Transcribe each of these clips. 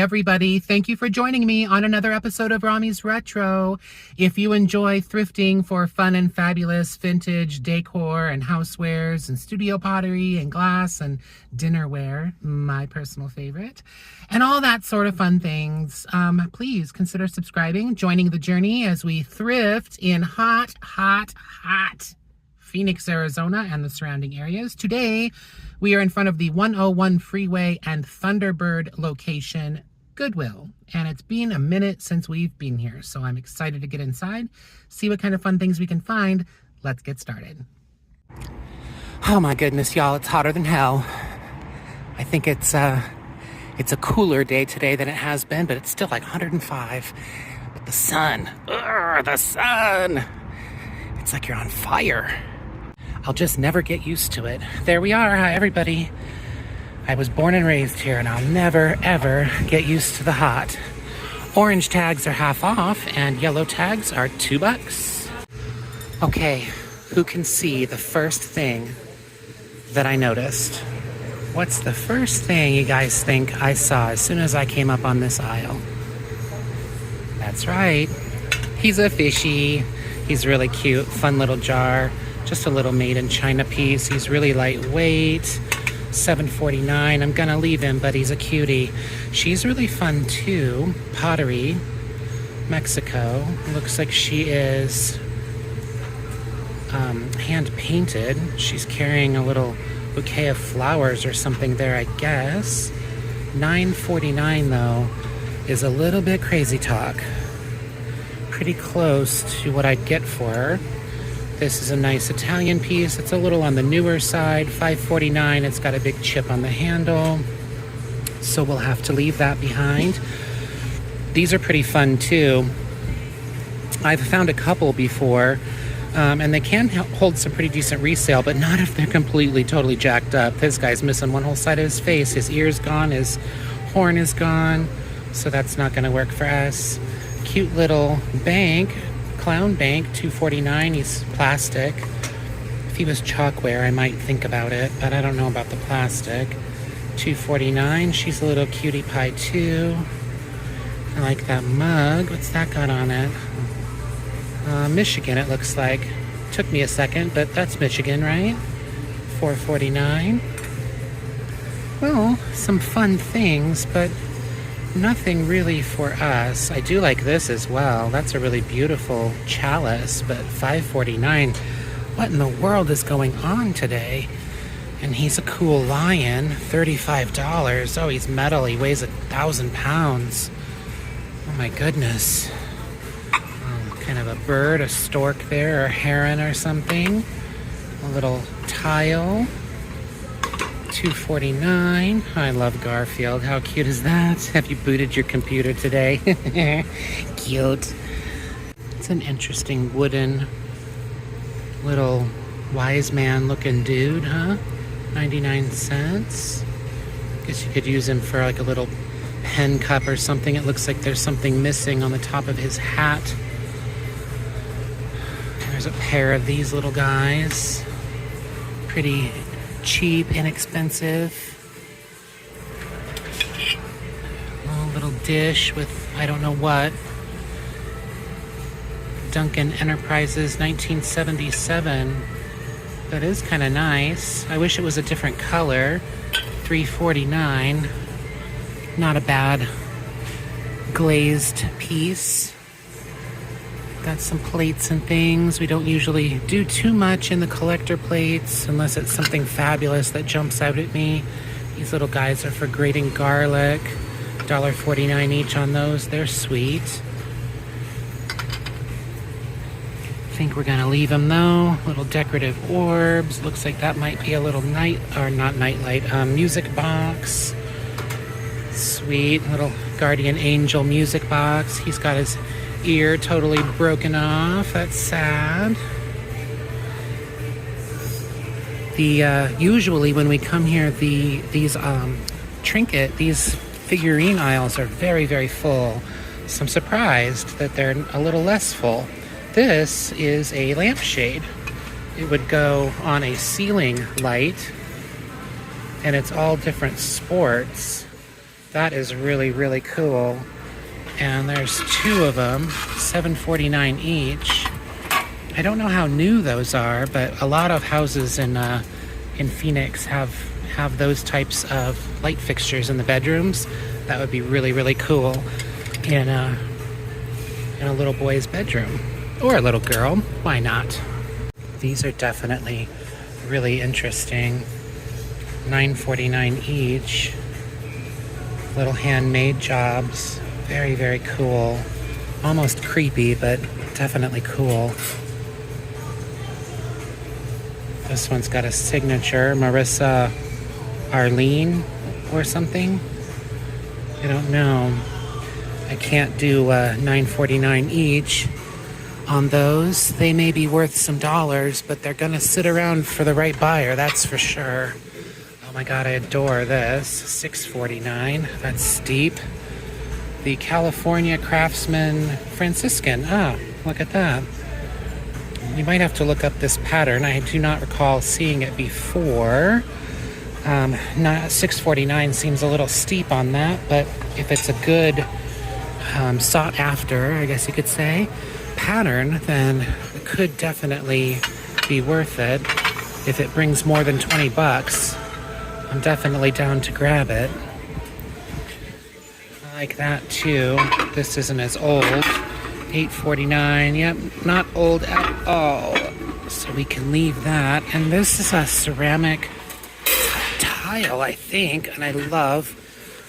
everybody. Thank you for joining me on another episode of Rami's Retro. If you enjoy thrifting for fun and fabulous vintage decor and housewares and studio pottery and glass and dinnerware, my personal favorite, and all that sort of fun things, please consider subscribing, joining the journey as we thrift in hot Phoenix, Arizona and the surrounding areas. Today, we are in front of the 101 Freeway and Thunderbird location, Goodwill. And it's been a minute since we've been here, so I'm excited to get inside, see what kind of fun things we can find. Let's get started. Oh my goodness, y'all, it's hotter than hell. I think it's a cooler day today than it has been, but it's still like 105. But the sun, the sun, it's like you're on fire. I'll just never get used to it. There we are. Hi, everybody. I was born and raised here, and I'll never, ever get used to the hot. Orange tags are half off, and yellow tags are $2. Okay, who can see the first thing that I noticed? What's the first thing you guys think I saw as soon as I came up on this aisle? That's right. He's a fishy. He's really cute. Fun little jar. Just a little made in China piece. He's really lightweight. $7.49. I'm gonna leave him, but he's a cutie. She's really fun too. Pottery, Mexico. Looks like she is hand painted. She's carrying a little bouquet of flowers or something there, I guess. $9.49 though is a little bit crazy talk. Pretty close to what I'd get for her. This is a nice Italian piece. It's a little on the newer side, $5.49. It's got a big chip on the handle, so we'll have to leave that behind. These are pretty fun too. I've found a couple before, and they can hold some pretty decent resale, but not if they're completely, totally jacked up. This guy's missing one whole side of his face. His ear's gone, his horn is gone, so that's not gonna work for us. Cute little bank. Clown bank, $2.49. He's plastic. If he was chalkware, I might think about it, but I don't know about the plastic. $2.49. She's a little cutie pie too. I like that mug. What's that got on it? Michigan, it looks like. Took me a second, but that's Michigan, right? $4.49. Well, some fun things, but nothing really for us. I do like this as well. That's a really beautiful chalice, but $5.49. What in the world is going on today? And he's a cool lion, $35. Oh, he's metal. He weighs 1,000 pounds. Oh my goodness. Kind of a bird, a stork there, or a heron or something. A little tile. $2.49. I love Garfield. How cute is that? Have you booted your computer today? Cute. It's an interesting wooden little wise man looking dude, huh? 99 cents. Guess you could use him for like a little pen cup or something. It looks like there's something missing on the top of his hat. There's a pair of these little guys. Pretty cheap, inexpensive. A little dish with I don't know what. Duncan Enterprises, 1977. That is kind of nice. I wish it was a different color. $3.49. Not a bad glazed piece. Got some plates and things. We don't usually do too much in the collector plates unless it's something fabulous that jumps out at me. These little guys are for grating garlic. $1.49 each on those. They're sweet. I think we're gonna leave them though. Little decorative orbs. Looks like that might be a little music box. Sweet. Little guardian angel music box. He's got his ear totally broken off. That's sad. Usually when we come here, these figurine aisles are very, very full. So I'm surprised that they're a little less full. This is a lampshade. It would go on a ceiling light, and it's all different sports. That is really, really cool. And there's two of them, $7.49 each. I don't know how new those are, but a lot of houses in Phoenix have those types of light fixtures in the bedrooms. That would be really, really cool in a little boy's bedroom or a little girl. Why not? These are definitely really interesting. $9.49 each. Little handmade jobs. Very, very cool. Almost creepy, but definitely cool. This one's got a signature, Marissa Arlene or something. I don't know. I can't do $9.49 each on those. They may be worth some dollars, but they're gonna sit around for the right buyer, that's for sure. Oh my God, I adore this. $6.49. That's steep. The California Craftsman Franciscan. Ah, look at that. You might have to look up this pattern. I do not recall seeing it before. $6.49 seems a little steep on that, but if it's a good sought after, I guess you could say, pattern, then it could definitely be worth it. If it brings more than 20 bucks, I'm definitely down to grab it. I like that too. This isn't as old. $8.49. Yep, not old at all. So we can leave that. And this is a ceramic tile, I think, and I love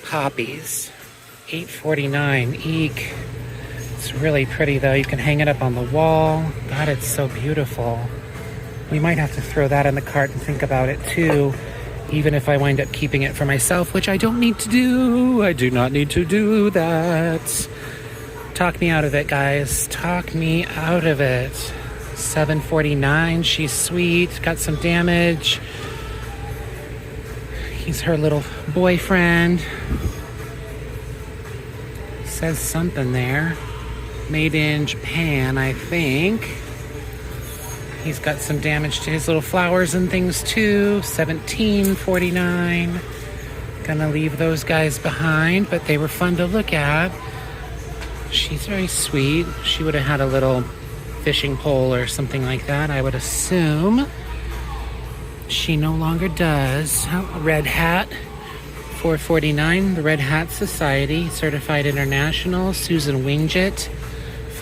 poppies. $8.49. Eek. It's really pretty though. You can hang it up on the wall. God, it's so beautiful. We might have to throw that in the cart and think about it too, even if I wind up keeping it for myself, which I don't need to do. I do not need to do that. Talk me out of it, guys. Talk me out of it. $7.49. She's sweet. Got some damage. He's her little boyfriend. Says something there. Made in Japan, I think. He's got some damage to his little flowers and things too. $17.49. Gonna leave those guys behind, but they were fun to look at. She's very sweet. She would have had a little fishing pole or something like that, I would assume. She no longer does. Oh, red hat. $4.49. The Red Hat Society. Certified International. Susan Wingett.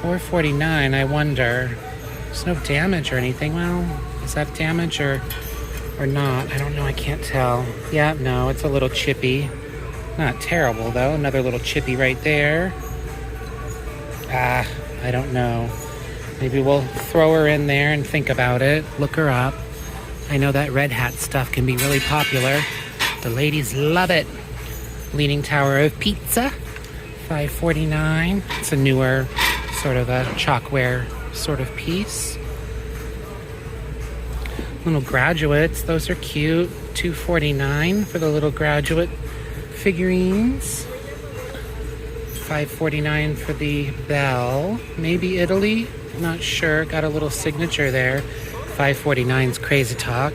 $4.49. I wonder. There's no damage or anything. Well, is that damage or not? I don't know. I can't tell. Yeah, no, it's a little chippy. Not terrible, though. Another little chippy right there. I don't know. Maybe we'll throw her in there and think about it. Look her up. I know that Red Hat stuff can be really popular. The ladies love it. Leaning Tower of Pizza. $5.49. It's a newer sort of a chalkware sort of piece. Little graduates. Those are cute. $2.49 for the little graduate figurines. $5.49 for the bell. Maybe Italy. Not sure. Got a little signature there. $5.49's crazy talk.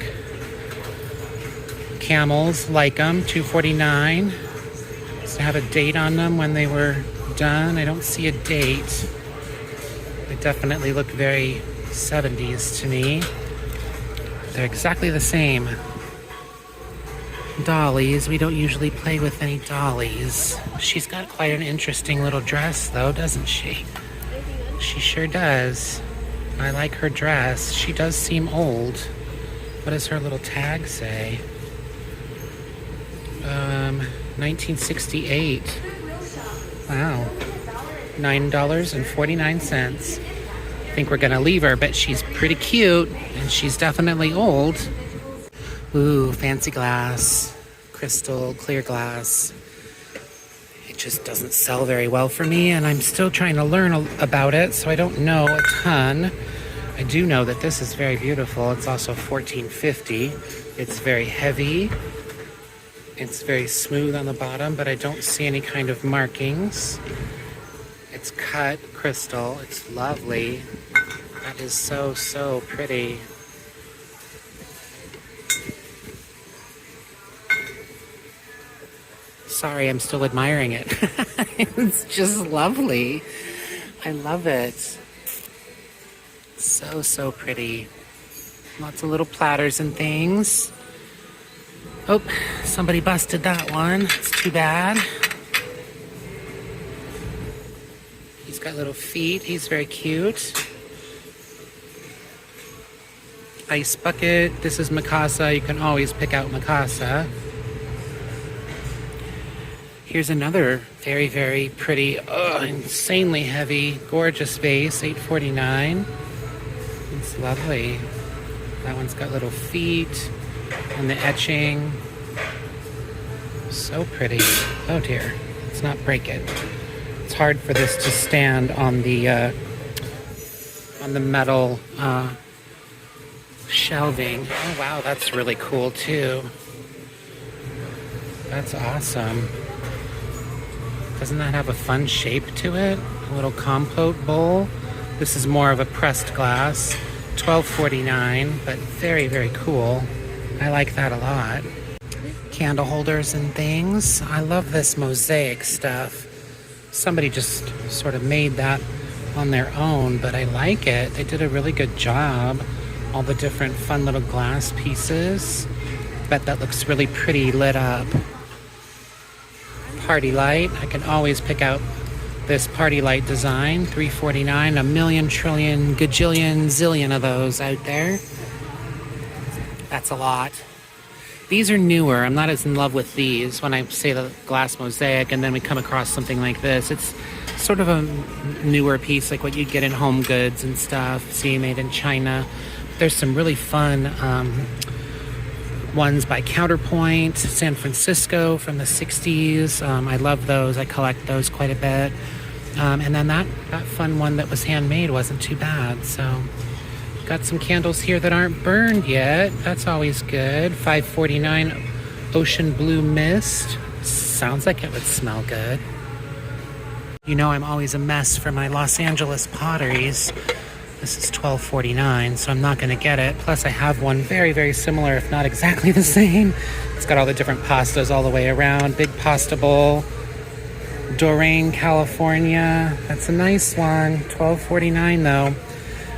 Camels, like them. $2.49. Does it have a date on them when they were done? I don't see a date. They definitely look very 70s to me. They're exactly the same. Dollies. We don't usually play with any dollies. She's got quite an interesting little dress, though, doesn't she? She sure does. I like her dress. She does seem old. What does her little tag say? 1968. Wow. $9.49. I think we're gonna leave her, but she's pretty cute, and she's definitely old. Ooh, fancy glass. Crystal, clear glass. It just doesn't sell very well for me, and I'm still trying to learn about it, so I don't know a ton. I do know that this is very beautiful. It's also $14.50. It's very heavy. It's very smooth on the bottom, but I don't see any kind of markings. It's cut crystal. It's lovely. That is so, so pretty. Sorry, I'm still admiring it. It's just lovely. I love it. So, so pretty. Lots of little platters and things. Oh, somebody busted that one. It's too bad. He's got little feet. He's very cute. Ice bucket. This is Mikasa. You can always pick out Mikasa. Here's another very, very pretty, insanely heavy, gorgeous vase, $8.49. It's lovely. That one's got little feet and the etching. So pretty. Oh dear, let's not break it. It's hard for this to stand on the metal shelving. Oh wow, that's really cool too. That's awesome. Doesn't that have a fun shape to it? A little compote bowl. This is more of a pressed glass. $12.49, but very, very cool. I like that a lot. Candle holders and things. I love this mosaic stuff. Somebody just sort of made that on their own, but I like it. They did a really good job. All the different fun little glass pieces. Bet that looks really pretty lit up. Party light. I can always pick out this party light design. $3.49. A million, trillion, gajillion, zillion of those out there. That's a lot. These are newer. I'm not as in love with these when I say the glass mosaic and then we come across something like this. It's sort of a newer piece, like what you'd get in Home Goods and stuff. See, made in China. There's some really fun ones by Counterpoint, San Francisco from the 60s. I love those. I collect those quite a bit. And then that fun one that was handmade wasn't too bad. So got some candles here that aren't burned yet. That's always good. $5.49 Ocean Blue Mist. Sounds like it would smell good. You know I'm always a mess for my Los Angeles potteries. This is $12.49, so I'm not going to get it. Plus, I have one very, very similar, if not exactly the same. It's got all the different pastas all the way around. Big pasta bowl. Dorane, California. That's a nice one. $12.49, though.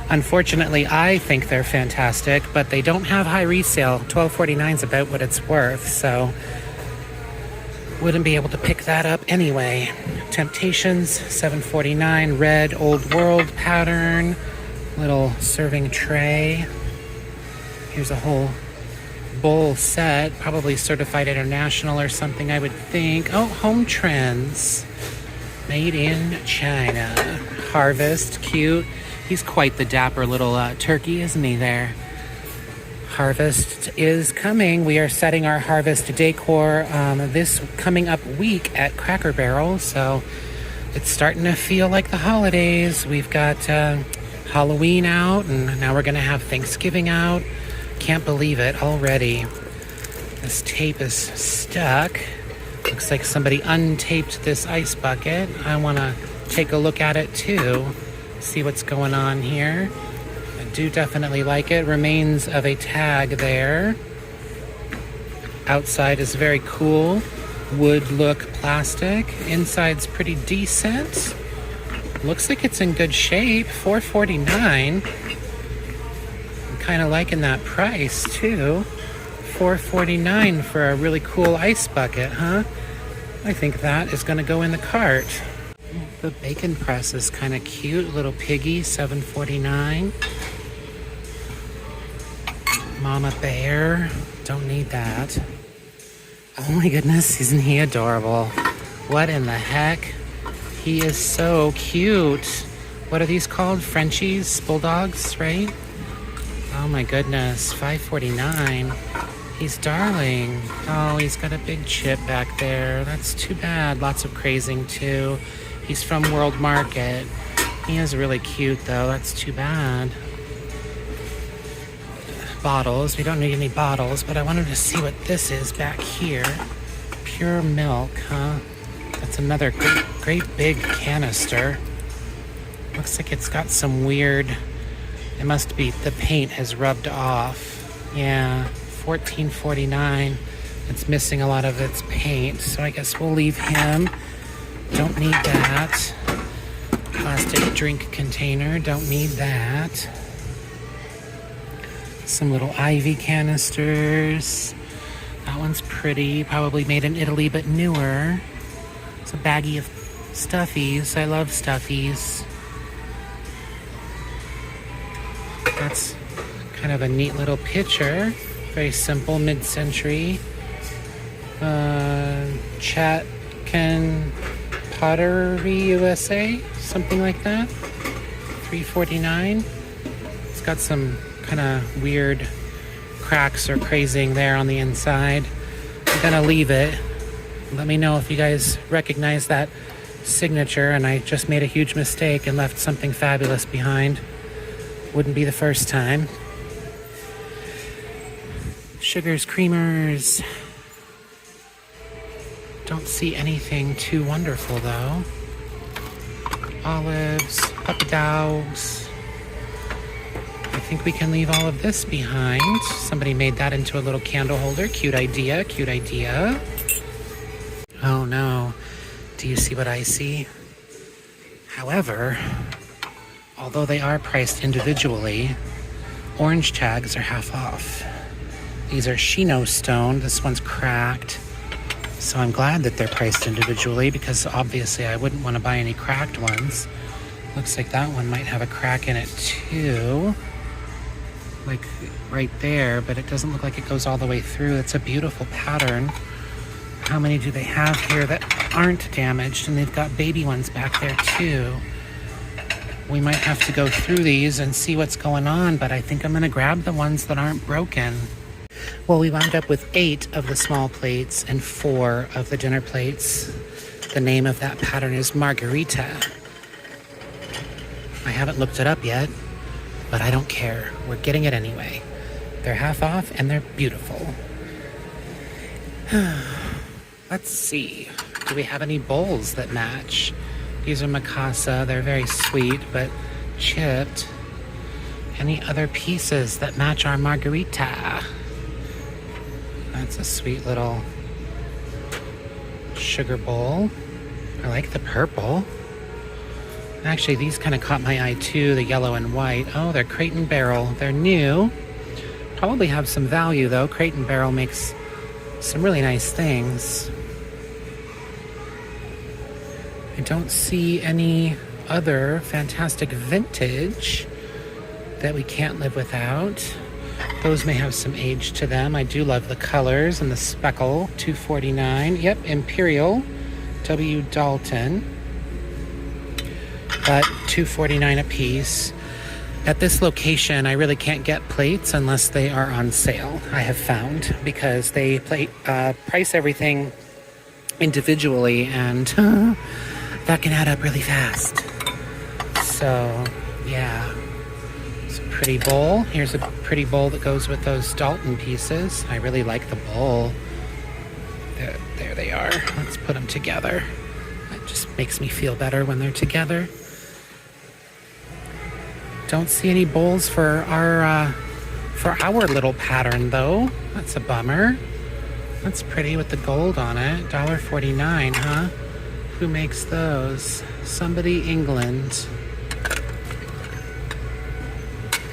Unfortunately, I think they're fantastic, but they don't have high resale. $12.49 is about what it's worth, so wouldn't be able to pick that up anyway. Temptations, $7.49. Red Old World pattern. Little serving tray. Here's a whole bowl set, probably certified international or something, I would think. Oh, Home Trends, made in China. Harvest, cute. He's quite the dapper little turkey, isn't he there? Harvest is coming. We are setting our harvest decor this coming up week at Cracker Barrel, so it's starting to feel like the holidays. We've got Halloween out, and now we're gonna have Thanksgiving out. Can't believe it already. This tape is stuck. Looks like somebody untaped this ice bucket. I want to take a look at it too, see what's going on here. I do definitely like it. Remains of a tag there. Outside is very cool. Wood look plastic. Inside's pretty decent. Looks like it's in good shape. $4.49. I'm kind of liking that price too. $4.49 for a really cool ice bucket, huh? I think that is going to go in the cart. The bacon press is kind of cute. Little piggy, $7.49. Mama bear. Don't need that. Oh my goodness, isn't he adorable? What in the heck? He is so cute. What are these called? Frenchies? Bulldogs, right? Oh my goodness, $5.49. He's darling. Oh, he's got a big chip back there. That's too bad. Lots of crazing too. He's from World Market. He is really cute though. That's too bad. Bottles. We don't need any bottles, but I wanted to see what this is back here. Pure milk, huh? That's another great big canister. Looks like it's got some weird... It must be the paint has rubbed off. Yeah, $14.49. It's missing a lot of its paint, so I guess we'll leave him. Don't need that. Plastic drink container, don't need that. Some little ivy canisters. That one's pretty, probably made in Italy, but newer. It's a baggie of stuffies. I love stuffies. That's kind of a neat little picture. Very simple, mid-century. Chatkin Pottery USA, something like that. $3.49. It's got some kind of weird cracks or crazing there on the inside. I'm gonna leave it. Let me know if you guys recognize that signature and I just made a huge mistake and left something fabulous behind. Wouldn't be the first time. Sugars, creamers. Don't see anything too wonderful though. Olives, puppy dogs. I think we can leave all of this behind. Somebody made that into a little candle holder. Cute idea, cute idea. Oh no, do you see what I see? However, although they are priced individually, orange tags are half off. These are Shino stone. This one's cracked. So I'm glad that they're priced individually because obviously I wouldn't want to buy any cracked ones. Looks like that one might have a crack in it too. Like right there, but it doesn't look like it goes all the way through. It's a beautiful pattern. How many do they have here that aren't damaged? And they've got baby ones back there too. We might have to go through these and see what's going on, but I think I'm gonna grab the ones that aren't broken. Well, we wound up with 8 of the small plates and 4 of the dinner plates. The name of that pattern is Margarita. I haven't looked it up yet, but I don't care. We're getting it anyway. They're half off and they're beautiful. Let's see. Do we have any bowls that match? These are Mikasa. They're very sweet, but chipped. Any other pieces that match our Margarita? That's a sweet little sugar bowl. I like the purple. Actually, these kind of caught my eye too, the yellow and white. Oh, they're Crate and Barrel. They're new. Probably have some value though. Crate and Barrel makes some really nice things. I don't see any other fantastic vintage that we can't live without. Those may have some age to them. I do love the colors and the speckle. $2.49. Yep, Imperial W. Dalton. But $2.49 a piece. At this location, I really can't get plates unless they are on sale, I have found, because they price everything individually, and that can add up really fast. So, yeah. It's a pretty bowl. Here's a pretty bowl that goes with those Dalton pieces. I really like the bowl. There they are. Let's put them together. It just makes me feel better when they're together. Don't see any bowls for our little pattern though. That's a bummer. That's pretty with the gold on it. $1.49, huh? Who makes those? Somebody England.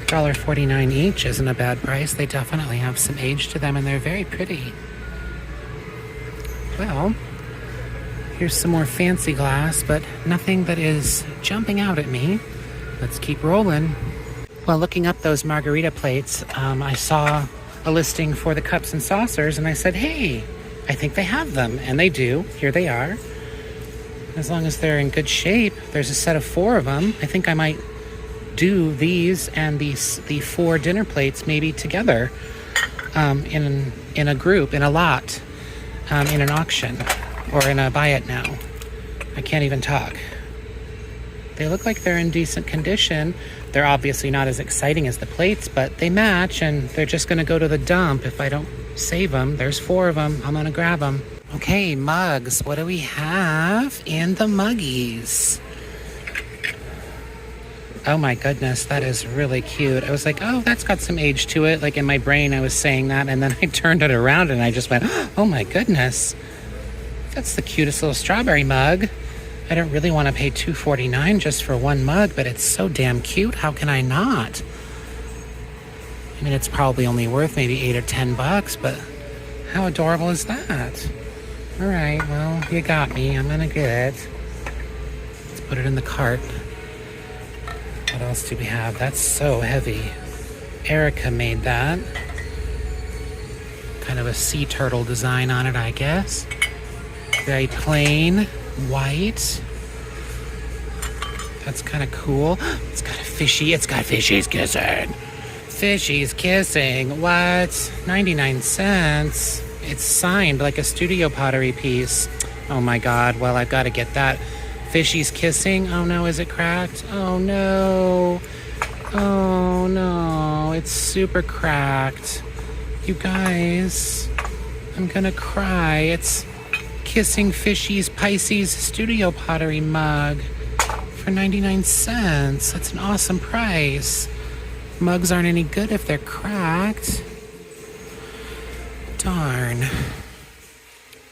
$1.49 each isn't a bad price. They definitely have some age to them and they're very pretty. Well, here's some more fancy glass, but nothing that is jumping out at me. Let's keep rolling. Well, looking up those margarita plates, I saw a listing for the cups and saucers, and I said, hey, I think they have them. And they do. Here they are. As long as they're in good shape. There's a set of 4 of them. I think I might do these and the 4 dinner plates maybe together in a group, in a lot, in an auction, or in a buy it now. I can't even talk. They look like they're in decent condition. They're obviously not as exciting as the plates, but they match, and they're just going to go to the dump if I don't save them. There's 4 of them. I'm going to grab them. Okay, mugs. What do we have in the muggies? Oh my goodness, that is really cute. I was like, oh, that's got some age to it. Like in my brain, I was saying that, and then I turned it around and I just went, oh my goodness. That's the cutest little strawberry mug. I don't really want to pay $2.49 just for one mug, but it's so damn cute. How can I not? I mean, it's probably only worth maybe $8 or $10, but how adorable is that? All right, well, you got me. I'm gonna get it. Let's put it in the cart. What else do we have? That's so heavy. Erica made that. Kind of a sea turtle design on it, I guess. Very plain, white. That's kind of cool. It's got fishies kissing. Fishies kissing. What? 99 cents. It's signed like a studio pottery piece. Oh my God. Well, I've got to get that. Fishies kissing. Oh no, is it cracked? Oh no. Oh no. It's super cracked. You guys, I'm gonna cry. It's Kissing Fishies Pisces studio pottery mug for 99 cents. That's an awesome price. Mugs aren't any good if they're cracked. Darn.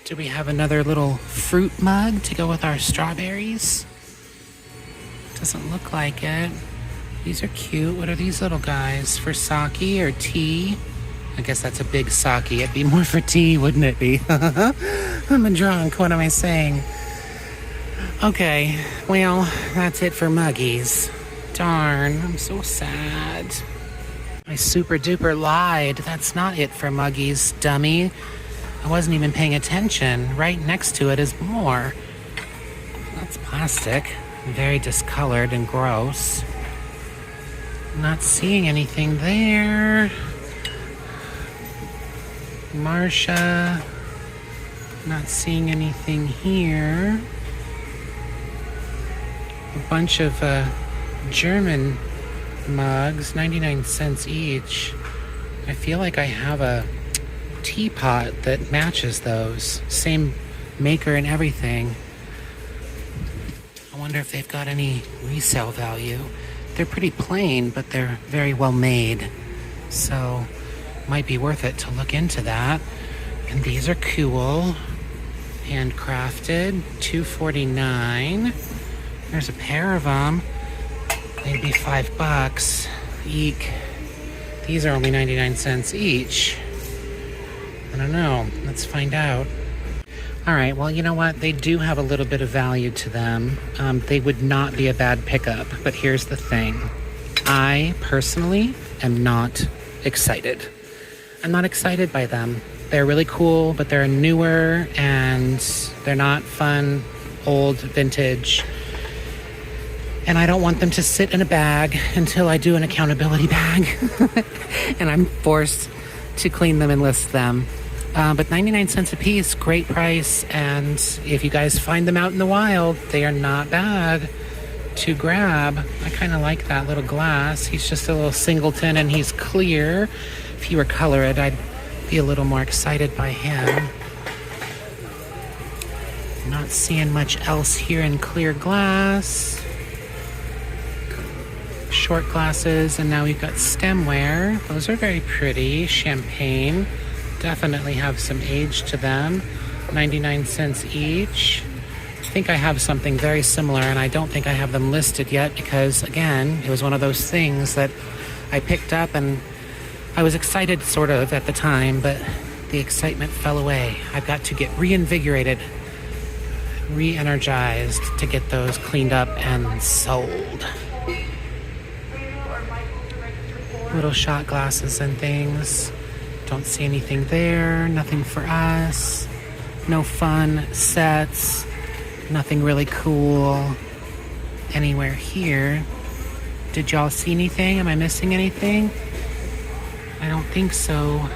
Do we have another little fruit mug to go with our strawberries? Doesn't look like it. These are cute. What are these little guys? For sake or tea? I guess that's a big sake. It'd be more for tea, wouldn't it be? I'm a drunk. What am I saying? Okay, well, that's it for muggies. Darn, I'm so sad. I super duper lied. That's not it for muggies, dummy. I wasn't even paying attention. Right next to it is more. That's plastic. Very discolored and gross. Not seeing anything there. Marsha. Not seeing anything here. A bunch of German mugs, 99 cents each. I feel like I have a teapot that matches those. Same maker and everything. I wonder if they've got any resale value. They're pretty plain, but they're very well made. So, might be worth it to look into that. And these are cool. Handcrafted, $2.49. There's a pair of them. Maybe $5. Eek. These are only 99 cents each. I don't know. Let's find out. All right, well, you know what? They do have a little bit of value to them. They would not be a bad pickup, but here's the thing. I personally am not excited. I'm not excited by them. They're really cool, but they're newer and they're not fun, old, vintage. And I don't want them to sit in a bag until I do an accountability bag. And I'm forced to clean them and list them. But 99 cents a piece, great price. And if you guys find them out in the wild, they are not bad to grab. I kind of like that little glass. He's just a little singleton and he's clear. If he were colored, I'd be a little more excited by him. Not seeing much else here in clear glass. Short glasses, and now we've got stemware. Those are very pretty. Champagne. Definitely have some age to them. 99 cents each. I think I have something very similar, and I don't think I have them listed yet because, again, it was one of those things that I picked up and I was excited sort of at the time, but the excitement fell away. I've got to get reinvigorated, re-energized to get those cleaned up and sold. Little shot glasses and things. Don't see anything there. Nothing for us. No fun sets. Nothing really cool anywhere here. Did y'all see anything? Am I missing anything? I don't think so.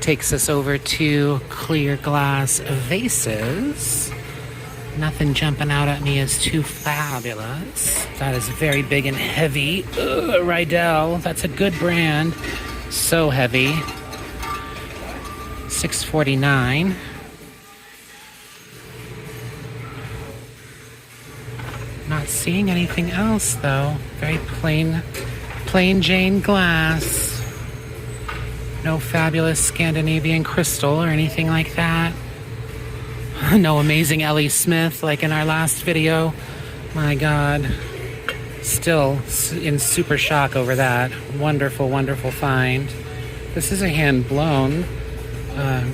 Takes us over to clear glass vases. Nothing jumping out at me as too fabulous. That is very big and heavy. Ugh, Rydell, that's a good brand. So heavy. $6.49. Not seeing anything else though. Very plain Jane glass. No fabulous Scandinavian crystal or anything like that. No amazing Ellie Smith like in our last video. My God. Still in super shock over that. Wonderful, wonderful find. This is a hand blown,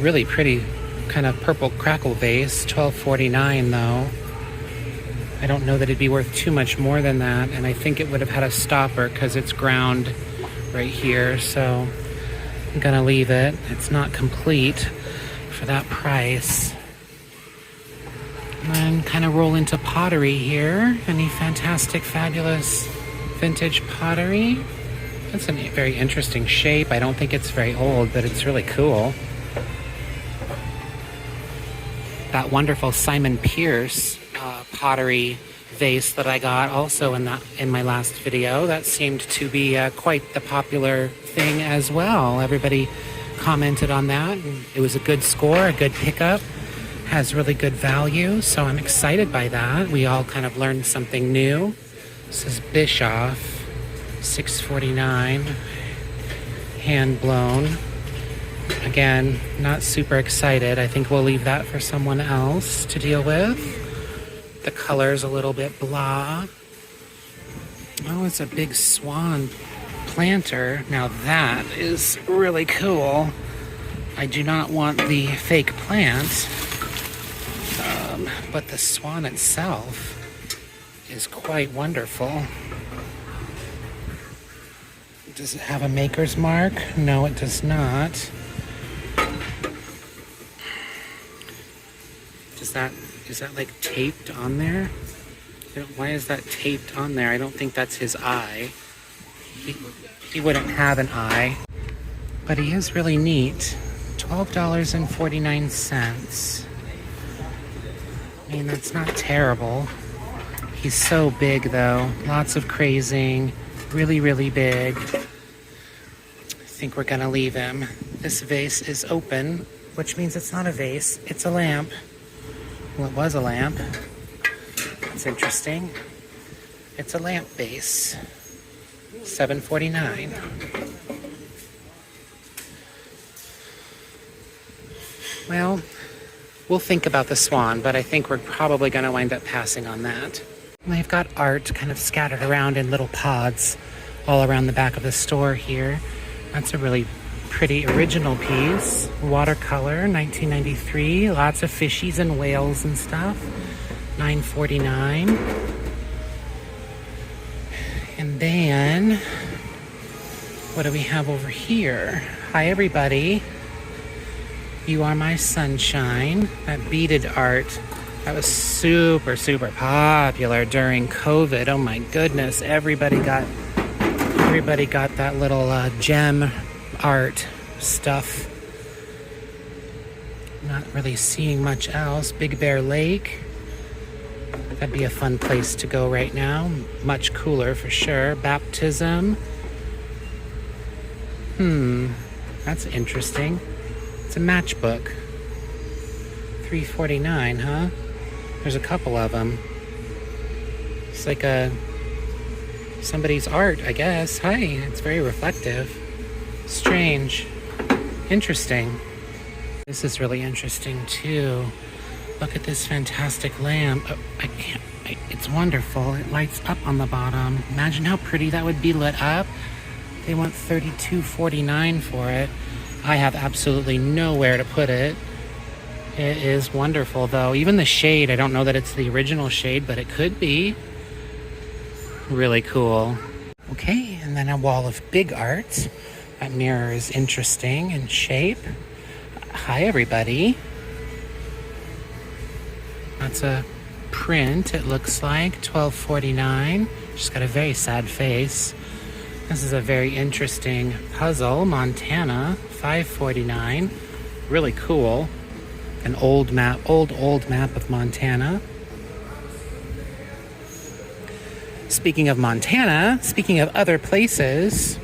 really pretty kind of purple crackle vase. $12.49 though. I don't know that it'd be worth too much more than that, and I think it would have had a stopper because it's ground right here, so I'm gonna leave it. It's not complete for that price. And then kind of roll into pottery here. Any fantastic, fabulous vintage pottery? That's a very interesting shape. I don't think it's very old, but it's really cool. That wonderful Simon Pierce pottery vase that I got also in my last video. That seemed to be quite the popular thing as well. Everybody commented on that, and it was a good score, a good pickup. Has really good value, so I'm excited by that. We all kind of learned something new. This is Bischoff, $6.49, hand blown. Again, not super excited. I think we'll leave that for someone else to deal with. The color's a little bit blah. Oh, it's a big swan planter. Now that is really cool. I do not want the fake plant, but the swan itself is quite wonderful. Does it have a maker's mark? No, it does not. Is that like taped on there? Why is that taped on there? I don't think that's his eye. He wouldn't have an eye. But he is really neat. $12.49. I mean, that's not terrible. He's so big though. Lots of crazing. Really, really big. I think we're gonna leave him. This vase is open, which means it's not a vase, it's a lamp. Well, it was a lamp. That's interesting. It's a lamp base. $7.49. Well, we'll think about the swan, but I think we're probably going to wind up passing on that. They've got art kind of scattered around in little pods all around the back of the store here. That's a really pretty original piece. Watercolor, 1993. Lots of fishies and whales and stuff. $9.49. And then, what do we have over here? Hi, everybody. You Are My Sunshine. That beaded art. That was super, super popular during COVID. Oh my goodness. Everybody got that little gem art stuff. Not really seeing much else. Big Bear Lake. That'd be a fun place to go right now. Much cooler for sure. Baptism. That's interesting. It's a matchbook. $3.49, huh? There's a couple of them. It's like somebody's art, I guess. Hi, it's very reflective. Strange. Interesting. This is really interesting too. Look at this fantastic lamp. Oh, it's wonderful. It lights up on the bottom. Imagine how pretty that would be lit up. They want $32.49 for it. I have absolutely nowhere to put it. It is wonderful though. Even the shade, I don't know that it's the original shade, but it could be. Really cool. Okay, and then a wall of big art. That mirror is interesting in shape. Hi, everybody. That's a print, it looks like. $12.49. She's got a very sad face. This is a very interesting puzzle. Montana, $5.49. Really cool. An old map, old map of Montana. Speaking of Montana, speaking of other places,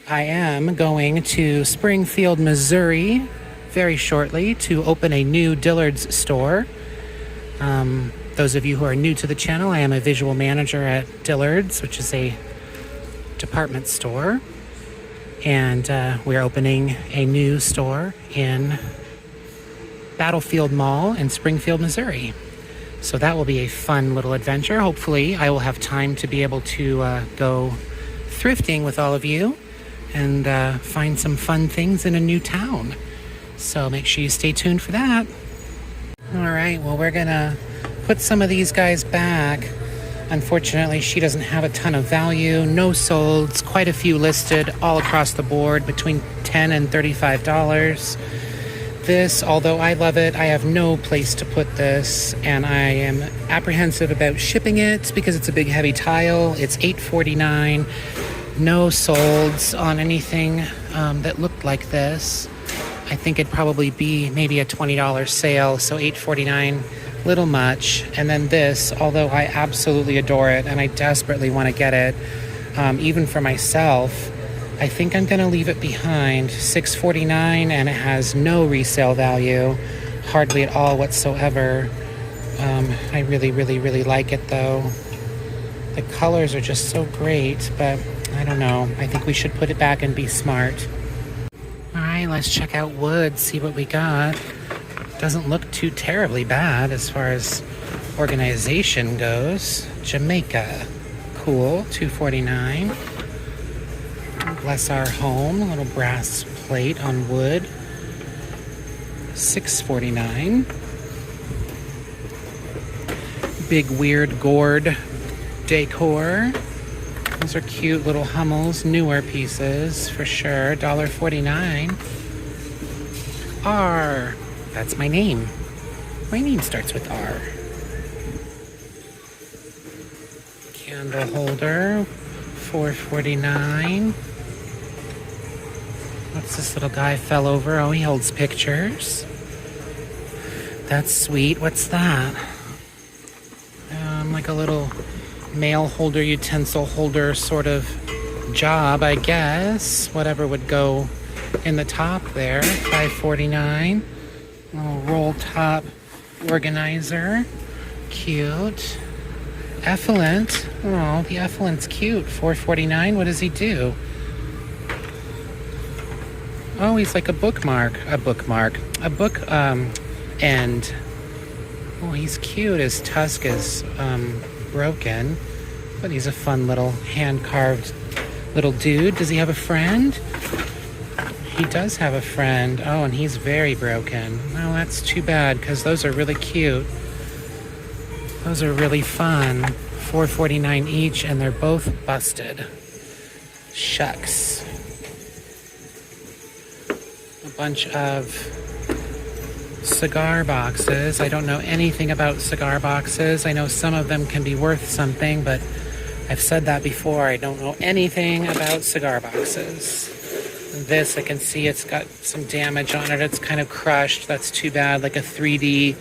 I am going to Springfield, Missouri very shortly to open a new Dillard's store. Those of you who are new to the channel, I am a visual manager at Dillard's, which is a department store. And we're opening a new store in Battlefield Mall in Springfield, Missouri. So that will be a fun little adventure. Hopefully I will have time to be able to go thrifting with all of you and find some fun things in a new town. So make sure you stay tuned for that. All right, well, we're gonna put some of these guys back. Unfortunately, she doesn't have a ton of value. No solds, quite a few listed all across the board between $10 and $35. This, although I love it, I have no place to put this, and I am apprehensive about shipping it because it's a big heavy tile. It's $8.49. No solds on anything that looked like this. I think it'd probably be maybe a $20 sale, so $8.49, little much. And then this, although I absolutely adore it and I desperately want to get it, even for myself, I think I'm going to leave it behind. $6.49, and it has no resale value, hardly at all whatsoever. I really, really, really like it though. The colors are just so great, but I don't know. I think we should put it back and be smart. All right, let's check out wood, see what we got. Doesn't look too terribly bad as far as organization goes. Jamaica, cool, $2.49. Bless Our Home, a little brass plate on wood, $6.49. Big weird gourd decor. Those are cute little Hummels, newer pieces for sure. $1.49. R. That's my name. My name starts with R. Candle holder, $4.49. What's this little guy fell over? Oh, he holds pictures. That's sweet. What's that? Like a little mail holder, utensil holder sort of job, I guess. Whatever would go in the top there. $5.49. Little roll top organizer. Cute. Effluent. Oh, the effluent's cute. $4.49. What does he do? Oh, he's like a bookmark. A book end. Oh, he's cute. His tusk is broken, but he's a fun little hand-carved little dude. Does he have a friend? He does have a friend. Oh, and he's very broken. Well, that's too bad, because those are really cute. Those are really fun. $4.49 each, and they're both busted. Shucks. A bunch of cigar boxes. I don't know anything about cigar boxes. I know some of them can be worth something, but I've said that before. I don't know anything about cigar boxes. This, I can see it's got some damage on it. It's kind of crushed. That's too bad. Like a 3D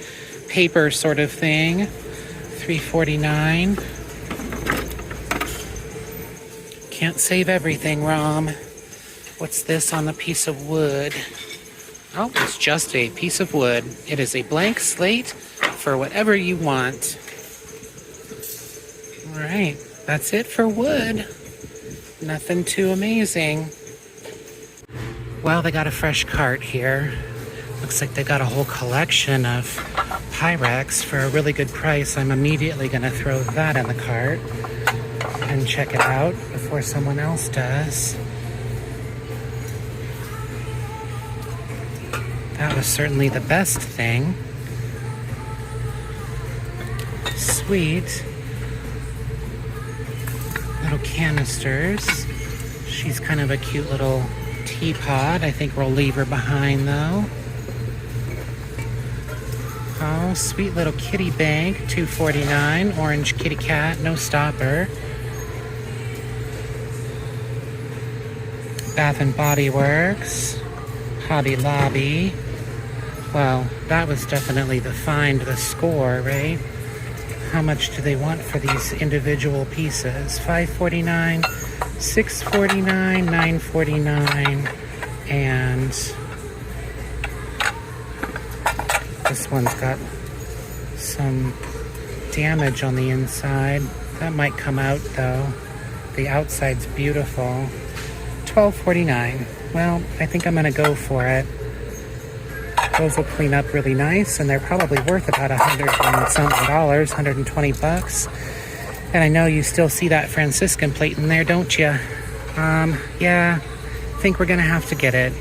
paper sort of thing. $3.49. Can't save everything, Rom. What's this on the piece of wood? Oh, it's just a piece of wood. It is a blank slate for whatever you want. All right, that's it for wood. Nothing too amazing. Well, they got a fresh cart here. Looks like they got a whole collection of Pyrex for a really good price. I'm immediately going to throw that in the cart and check it out before someone else does. That was certainly the best thing. Sweet. Little canisters. She's kind of a cute little teapot. I think we'll leave her behind though. Oh, sweet little kitty bank, $2.49. Orange kitty cat, no stopper. Bath and Body Works. Hobby Lobby. Well, that was definitely the score, right? How much do they want for these individual pieces? $5.49, $6.49, $9.49, and this one's got some damage on the inside. That might come out though. The outside's beautiful. $12.49. Well, I think I'm gonna go for it. Those will clean up really nice, and they're probably worth about $100 and something, $120. And I know you still see that Franciscan plate in there, don't you? Yeah, I think we're gonna have to get it.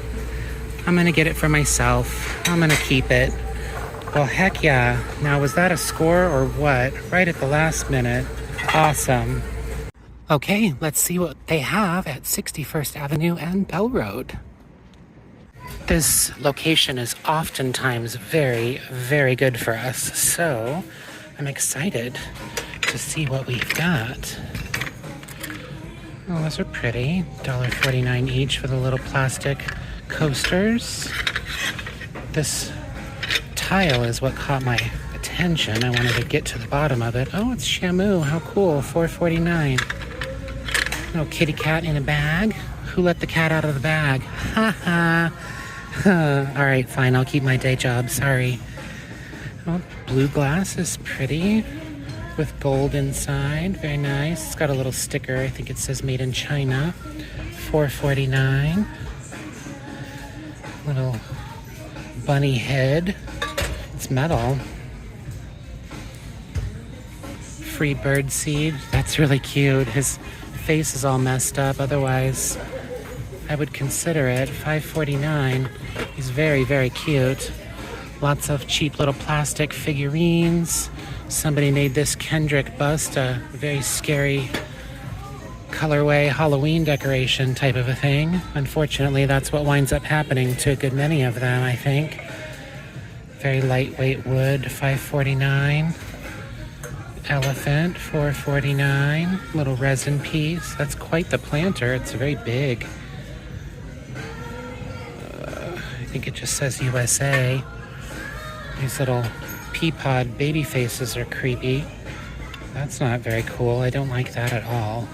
I'm gonna get it for myself. I'm gonna keep it. Well, heck yeah. Now, was that a score or what? Right at the last minute. Awesome. Okay, let's see what they have at 61st Avenue and Bell Road. This location is oftentimes very, very good for us, so I'm excited to see what we've got. Oh, those are pretty. $1.49 each for the little plastic coasters. This tile is what caught my attention. I wanted to get to the bottom of it. Oh, it's Shamu. How cool. $4.49. Little kitty cat in a bag. Who let the cat out of the bag? Ha ha. All right, fine. I'll keep my day job. Sorry. Oh, blue glass is pretty with gold inside. Very nice. It's got a little sticker. I think it says made in China. $4.49. Little bunny head. It's metal. Free bird seed. That's really cute. His face is all messed up. Otherwise, I would consider it. $5.49. He's very, very cute. Lots of cheap little plastic figurines. Somebody made this Kendrick bust a very scary colorway Halloween decoration type of a thing. Unfortunately, that's what winds up happening to a good many of them, I think. Very lightweight wood, $5.49. Elephant, $4.49. Little resin piece. That's quite the planter. It's very big. I think it just says USA. These little pea pod baby faces are creepy. That's not very cool. I don't like that at all.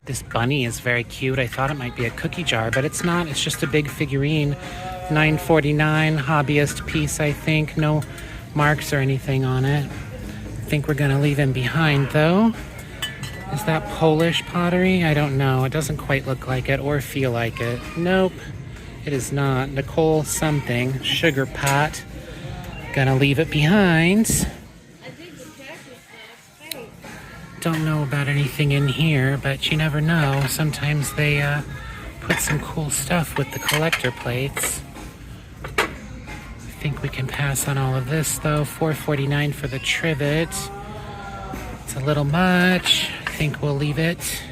This bunny is very cute. I thought it might be a cookie jar, but it's not. It's just a big figurine. $9.49, hobbyist piece, I think. No marks or anything on it. I think we're gonna leave him behind though. Is that Polish pottery? I don't know. It doesn't quite look like it or feel like it. Nope, it is not. Nicole something, sugar pot. Gonna leave it behind. Don't know about anything in here, but you never know. Sometimes they put some cool stuff with the collector plates. I think we can pass on all of this though. $4.49 for the trivet. It's a little much. I think we'll leave it.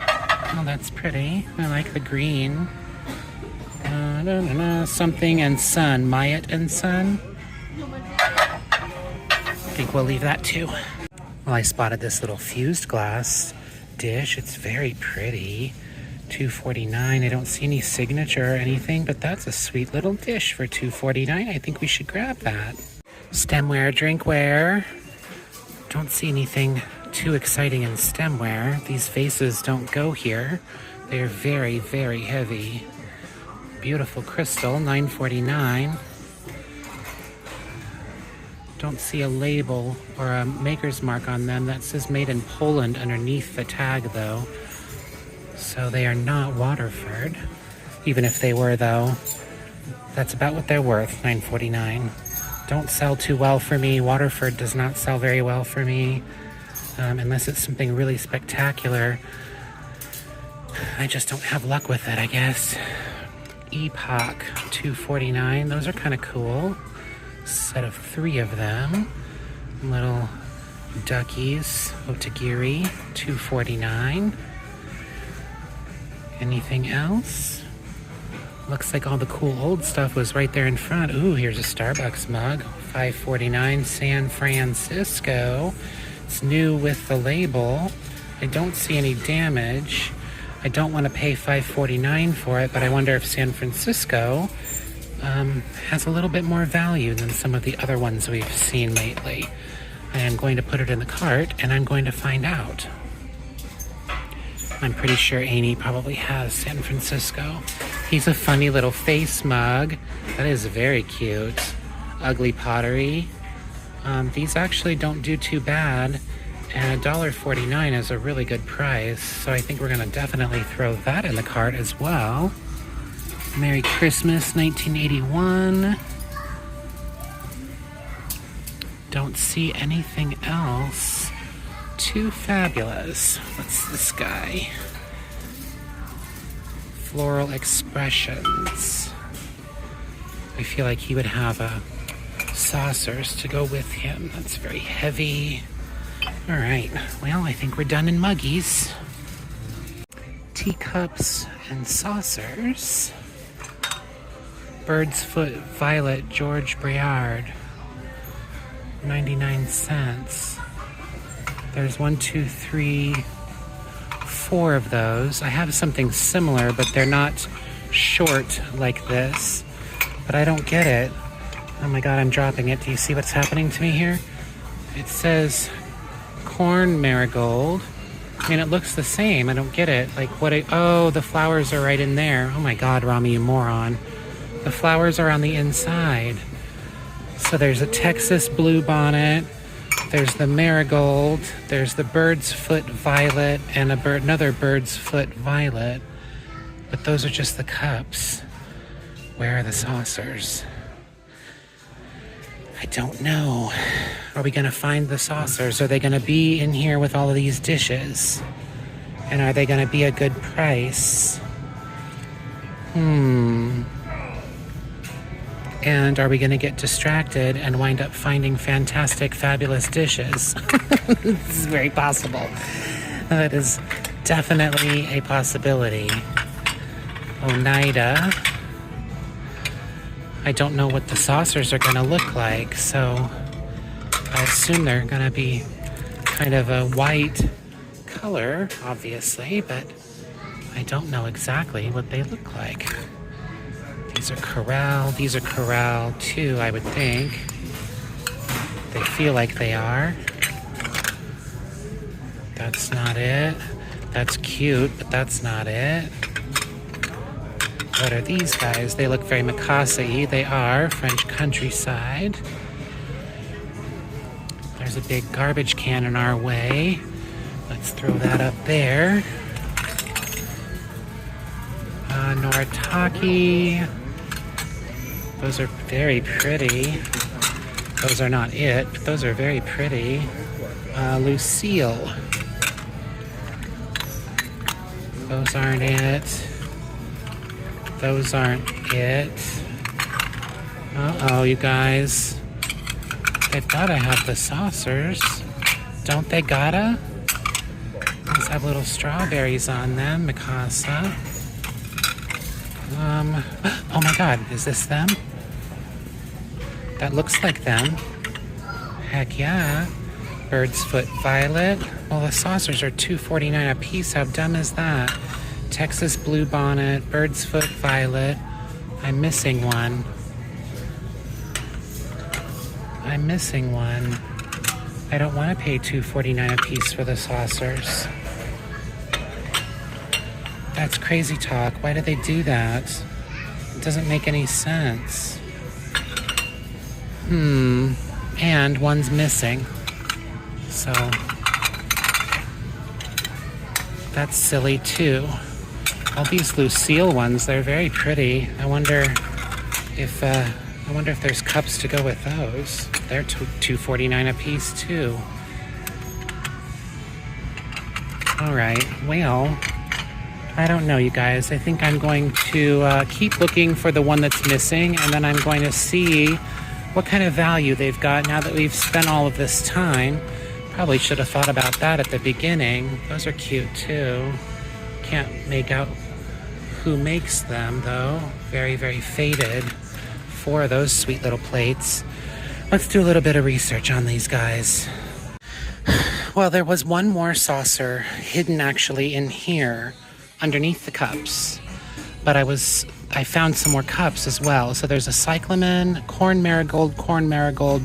Oh, that's pretty. I like the green. Something and Son. Myatt and Son. I think we'll leave that too. Well, I spotted this little fused glass dish. It's very pretty. $2.49. I don't see any signature or anything, but that's a sweet little dish for $2.49. I think we should grab that. Stemware, drinkware. Don't see anything too exciting in stemware. These vases don't go here. They are very, very heavy. Beautiful crystal, $9.49. Don't see a label or a maker's mark on them. That says made in Poland underneath the tag though. So they are not Waterford. Even if they were though, that's about what they're worth, $9.49. Don't sell too well for me. Waterford does not sell very well for me. Unless it's something really spectacular. I just don't have luck with it, I guess. Epoch, $2.49. Those are kind of cool. Set of 3 of them. Little duckies, otagiri, $2.49. Anything else? Looks like all the cool old stuff was right there in front. Ooh, here's a Starbucks mug, $5.49, San Francisco. It's new with the label. I don't see any damage. I don't want to pay $5.49 for it, but I wonder if San Francisco has a little bit more value than some of the other ones we've seen lately. I am going to put it in the cart, and I'm going to find out. I'm pretty sure Amy probably has San Francisco. He's a funny little face mug. That is very cute. Ugly pottery. These actually don't do too bad, and $1.49 is a really good price, so I think we're gonna definitely throw that in the cart as well. Merry Christmas 1981. Don't see anything else too fabulous. What's this guy? Floral Expressions. I feel like he would have saucers to go with him. That's very heavy. All right, well, I think we're done in muggies. Teacups and saucers. Bird's Foot Violet George Briard. 99 cents. There's 1, 2, 3, 4 of those. I have something similar, but they're not short like this. But I don't get it. Oh my god, I'm dropping it. Do you see what's happening to me here? It says corn marigold. I mean, it looks the same. I don't get it. Like, oh, the flowers are right in there. Oh my god, Rami, you moron. The flowers are on the inside. So there's a Texas blue bonnet. There's the marigold. There's the bird's foot violet and another bird's foot violet. But those are just the cups. Where are the saucers? I don't know. Are we gonna find the saucers? Are they gonna be in here with all of these dishes? And are they gonna be a good price? And are we gonna get distracted and wind up finding fantastic, fabulous dishes? This is very possible. That is definitely a possibility. Oneida. I don't know what the saucers are gonna look like, so I assume they're gonna be kind of a white color, obviously, but I don't know exactly what they look like. These are Corral too, I would think. They feel like they are. That's not it. That's cute, but that's not it. What are these guys? They look very Mikasa-y. They are French countryside. There's a big garbage can in our way. Let's throw that up there. Noritake. Those are very pretty. Those are not it, but those are very pretty. Lucille. Those aren't it. Those aren't it. Uh-oh, you guys. They've gotta have the saucers. Don't they gotta? These have little strawberries on them, Mikasa. Oh my god, is this them? That looks like them. Heck yeah. Bird's Foot Violet. Well, the saucers are $2.49 a piece. How dumb is that? Texas Blue Bonnet, Bird's Foot Violet. I'm missing one. I'm missing one. I don't want to pay $2.49 a piece for the saucers. That's crazy talk. Why do they do that? It doesn't make any sense. And one's missing. So that's silly too. All these Lucille ones, they're very pretty. I wonder if there's cups to go with those. They're $2.49 a piece too. All right, well, I don't know, you guys. I think I'm going to keep looking for the one that's missing, and then I'm going to see what kind of value they've got now that we've spent all of this time. Probably should have thought about that at the beginning. Those are cute too. Can't make out who makes them though. Very, very faded. 4 of those sweet little plates. Let's do a little bit of research on these guys. Well, there was one more saucer hidden actually in here underneath the cups. But I found some more cups as well. So there's a cyclamen, corn marigold,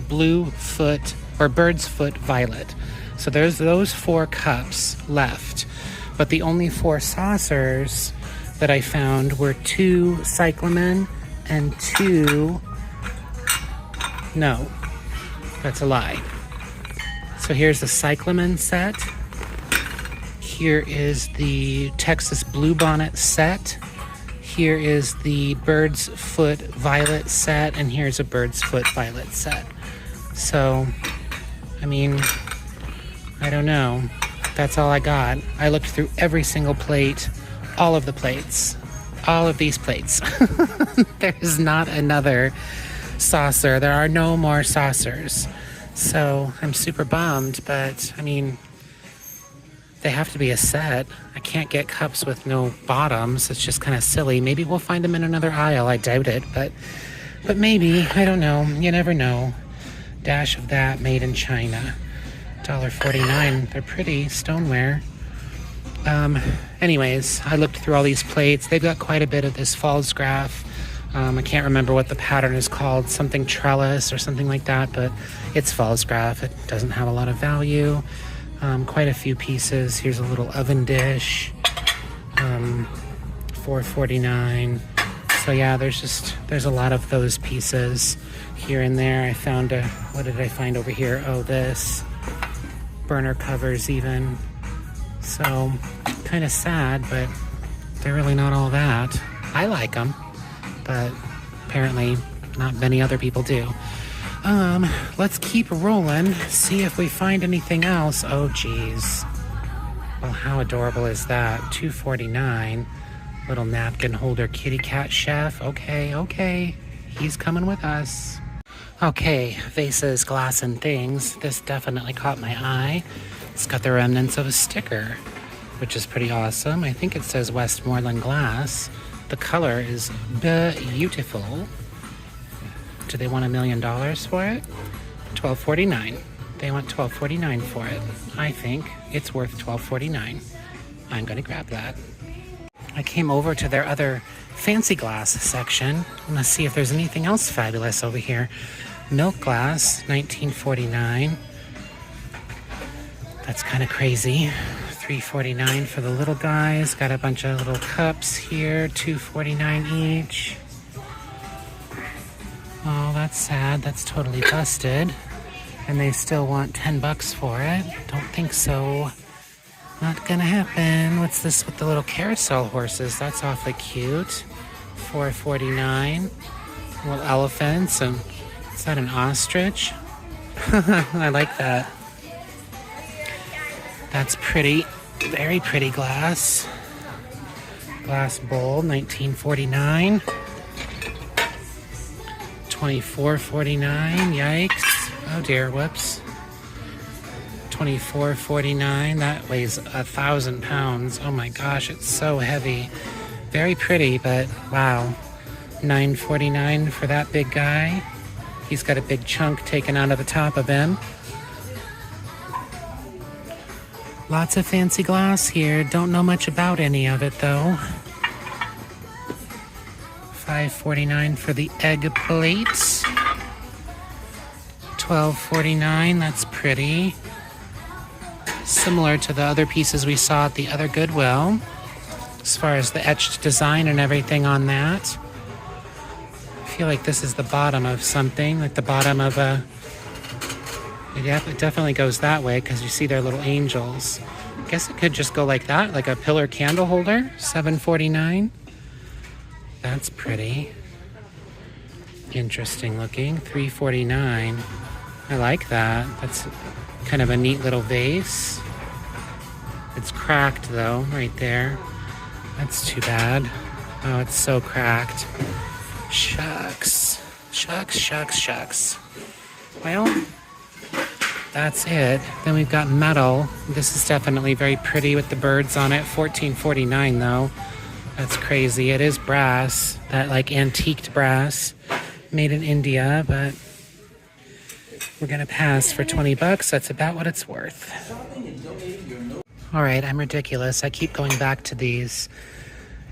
blue foot, or bird's foot violet. So there's those 4 cups left. But the only 4 saucers that I found were 2 cyclamen and 2... No. That's a lie. So here's the cyclamen set. Here is the Texas bluebonnet set. Here is the bird's foot violet set, and here's a bird's foot violet set. So, I mean, I don't know. That's all I got. I looked through every single plate, all of the plates, all of these plates. There's not another saucer. There are no more saucers. So I'm super bummed, but I mean, they have to be a set. I can't get cups with no bottoms. It's just kind of silly. Maybe we'll find them in another aisle. I doubt it, but maybe. I don't know. You never know. Dash of that, made in China. $1.49. They're pretty stoneware. Anyways, I looked through all these plates. They've got quite a bit of this Pfalzgraf. I can't remember what the pattern is called, something trellis or something like that, but it's Pfalzgraf. It doesn't have a lot of value. Quite a few pieces. Here's a little oven dish, $4.49. So yeah, there's a lot of those pieces here and there. I found what did I find over here? Oh, this burner covers even. So kind of sad, but they're really not all that. I like them, but apparently not many other people do. Let's keep rolling, see if we find anything else. Oh, geez. Well, how adorable is that? $2.49. Little napkin holder kitty cat chef. Okay. He's coming with us. Okay, vases, glass, and things. This definitely caught my eye. It's got the remnants of a sticker, which is pretty awesome. I think it says Westmoreland Glass. The color is beautiful. Do they want $1 million for it? $12.49. They want $12.49 for it. I think it's worth $12.49. I'm gonna grab that. I came over to their other fancy glass section. I'm gonna see if there's anything else fabulous over here. Milk glass, $19.49. That's kind of crazy. $3.49 for the little guys. Got a bunch of little cups here, $2.49 each. Oh, that's sad. That's totally busted. And they still want $10 for it. Don't think so. Not gonna happen. What's this with the little carousel horses? That's awfully cute. $4.49. Little elephants. And is that an ostrich? I like that. That's pretty. Very pretty glass. Glass bowl, $19.49. $24.49. Yikes. Oh dear, whoops. $24.49. That weighs 1,000 pounds. Oh my gosh, it's so heavy. Very pretty, but wow. $9.49 for that big guy. He's got a big chunk taken out of the top of him. Lots of fancy glass here. Don't know much about any of it though. $5.49 for the egg plates. $12.49. That's pretty. Similar to the other pieces we saw at the other Goodwill, as far as the etched design and everything on that. I feel like this is the bottom of something, like the bottom of a... It definitely goes that way because you see their little angels. I guess it could just go like that, like a pillar candle holder. $7.49. That's pretty. Interesting looking. $3.49. I like that. That's kind of a neat little vase. It's cracked though, right there. That's too bad. Oh, it's so cracked. Shucks. Shucks. Well, that's it. Then we've got metal. This is definitely very pretty with the birds on it. $14.49 though. That's crazy. It is brass, that like antiqued brass, made in India, but we're gonna pass for $20. That's about what it's worth. All right, I'm ridiculous. I keep going back to these.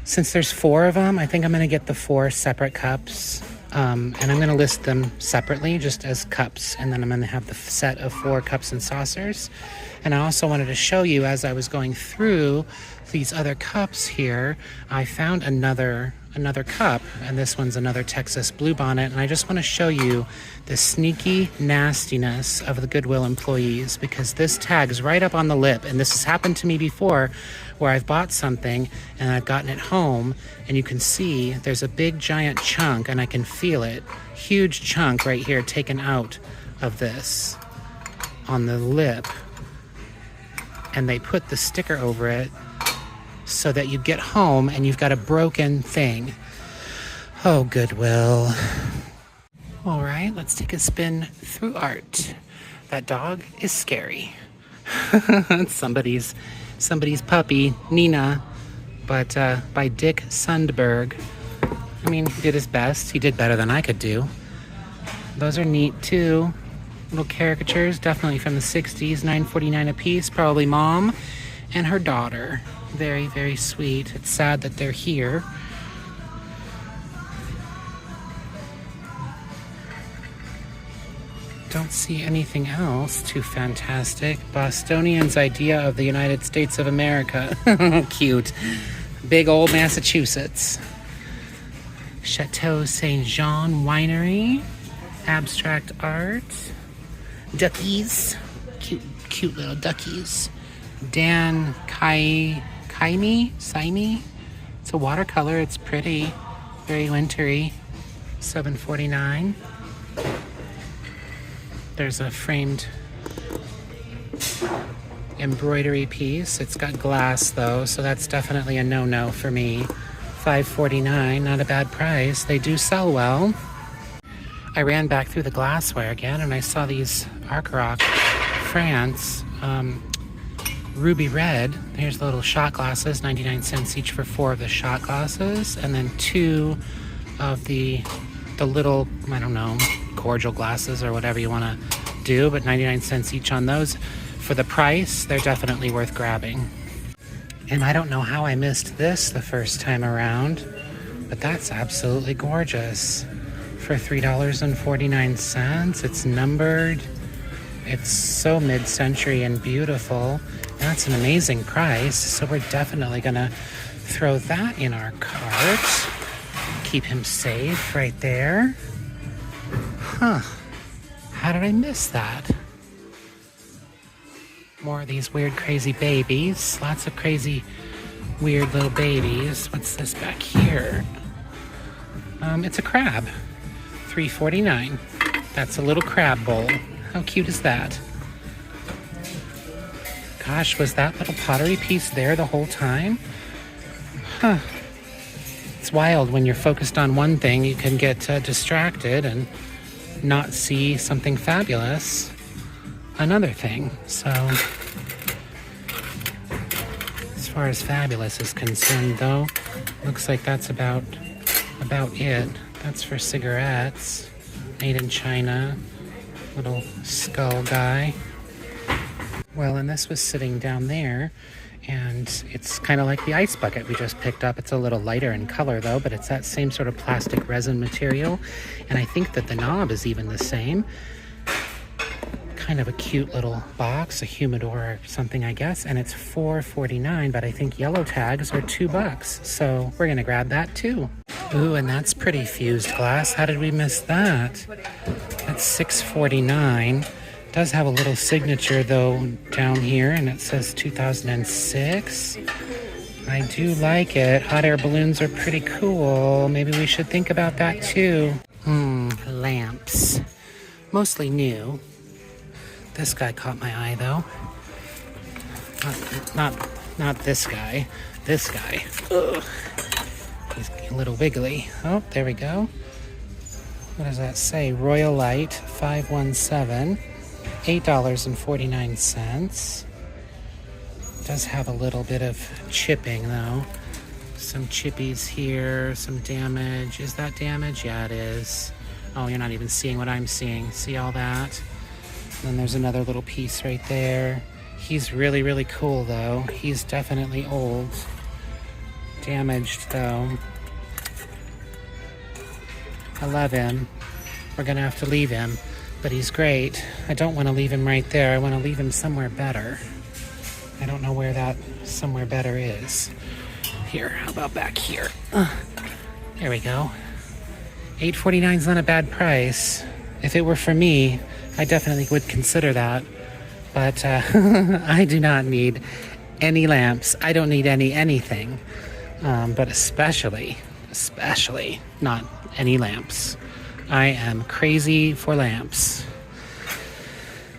Since there's 4 of them, I think I'm gonna get the 4 separate cups. And I'm going to list them separately just as cups, and then I'm going to have the set of 4 cups and saucers. And I also wanted to show you, as I was going through these other cups here, I found another another cup, and this one's another Texas bluebonnet. And I just want to show you the sneaky nastiness of the Goodwill employees, because this tag's right up on the lip, and this has happened to me before where I've bought something and I've gotten it home, and you can see there's a big giant chunk, and I can feel it, huge chunk right here taken out of this on the lip, and they put the sticker over it so that you get home and you've got a broken thing. Oh, Goodwill. All right, let's take a spin through art. That dog is scary. somebody's puppy, Nina, but by Dick Sundberg. I mean, he did his best. He did better than I could do. Those are neat too. Little caricatures, definitely from the 60s, $9.49 a piece. Probably mom and her daughter. Very, very sweet. It's sad that they're here. Don't see anything else too fantastic. Bostonian's idea of the United States of America. Cute. Big old Massachusetts. Chateau Saint Jean Winery. Abstract art. Duckies. Cute little duckies. Dan Saimi. It's a watercolor. It's pretty. Very wintry. $7.49. There's a framed embroidery piece. It's got glass though, so that's definitely a no-no for me. $5.49, not a bad price. They do sell well. I ran back through the Glassware again, and I saw these Arcaroc France ruby red. Here's the little shot glasses, 99 cents each for 4 of the shot glasses, and then 2 of the little, I don't know, cordial glasses or whatever you want to do, but 99 cents each on those. For the price, they're definitely worth grabbing. And I don't know how I missed this the first time around, but that's absolutely gorgeous. For $3.49, it's numbered. It's so mid-century and beautiful. That's an amazing price, so we're definitely gonna throw that in our cart. Keep him safe right there. Huh. How did I miss that? More of these weird, crazy babies. Lots of crazy, weird little babies. What's this back here? It's a crab. $3.49. That's a little crab bowl. How cute is that? Gosh, was that little pottery piece there the whole time? Huh. It's wild when you're focused on one thing, you can get distracted and not see something fabulous, another thing. So as far as fabulous is concerned though, looks like that's about it. That's for cigarettes, made in China, little skull guy. Well, and this was sitting down there, and it's kind of like the ice bucket we just picked up. It's a little lighter in color though, but it's that same sort of plastic resin material, and I think that the knob is even the same. Kind of a cute little box, a humidor or something, I guess, and it's $4.49, but I think yellow tags are $2, so we're gonna grab that too. Ooh, and that's pretty fused glass. How did we miss that? That's $6.49. Does have a little signature though down here, and it says 2006. I do like it. Hot air balloons are pretty cool. Maybe we should think about that too. Lamps. Mostly new. This guy caught my eye though. Not this guy. This guy. Ugh. He's a little wiggly. Oh, there we go. What does that say? Royal Light 517. $8.49. Does have a little bit of chipping though. Some chippies here, some damage. Is that damage? Yeah, it is. Oh, you're not even seeing what I'm seeing. See all that? And then there's another little piece right there. He's really, really cool though. He's definitely old. Damaged though. I love him. We're gonna have to leave him. But he's great. I don't want to leave him right there. I want to leave him somewhere better. I don't know where that somewhere better is. Here, how about back here? There we go. $8.49 is not a bad price. If it were for me, I definitely would consider that. But I do not need any lamps. I don't need anything. But especially not any lamps. I am crazy for lamps.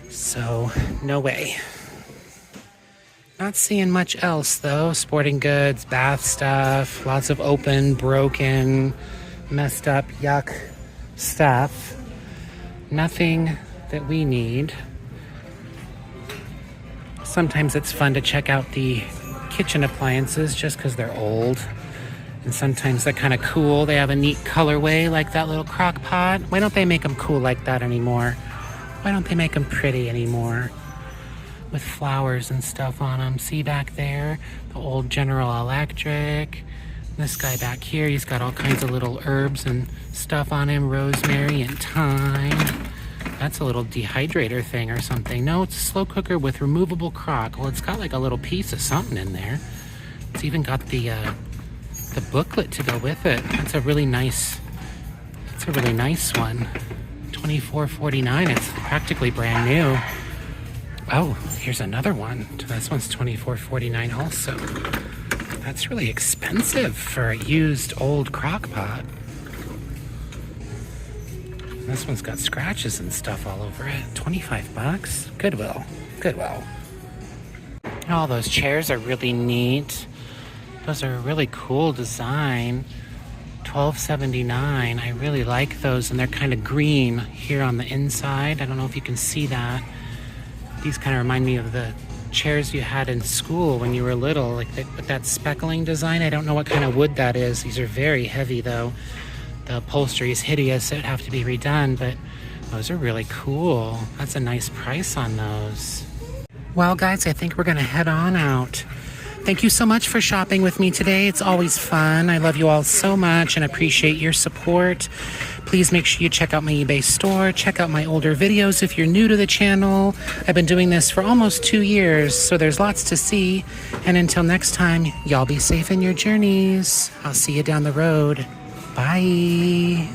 So, no way. Not seeing much else though. Sporting goods, bath stuff, lots of open, broken, messed up, yuck stuff. Nothing that we need. Sometimes it's fun to check out the kitchen appliances just because they're old. And sometimes they're kind of cool. They have a neat colorway like that little crock pot. Why don't they make them cool like that anymore? Why don't they make them pretty anymore? With flowers and stuff on them. See back there? The old General Electric. This guy back here, he's got all kinds of little herbs and stuff on him. Rosemary and thyme. That's a little dehydrator thing or something. No, it's a slow cooker with removable crock. Well, it's got like a little piece of something in there. It's even got the booklet to go with it. It's a really nice one. $24.49. It's practically brand new. Oh, here's another one. This one's $24.49 also. That's really expensive for a used old crock pot. This one's got scratches and stuff all over it. $25. Goodwill. Oh, those chairs are really neat. Those are a really cool design. $12.79. I really like those, and they're kind of green here on the inside. I don't know if you can see that. These kind of remind me of the chairs you had in school when you were little, like with that speckling design. I don't know what kind of wood that is. These are very heavy though. The upholstery is hideous. It would have to be redone, but those are really cool. That's a nice price on those. Well, guys, I think we're going to head on out. Thank you so much for shopping with me today. It's always fun. I love you all so much and appreciate your support. Please make sure you check out my eBay store. Check out my older videos if you're new to the channel. I've been doing this for almost 2 years, so there's lots to see. And until next time, y'all be safe in your journeys. I'll see you down the road. Bye.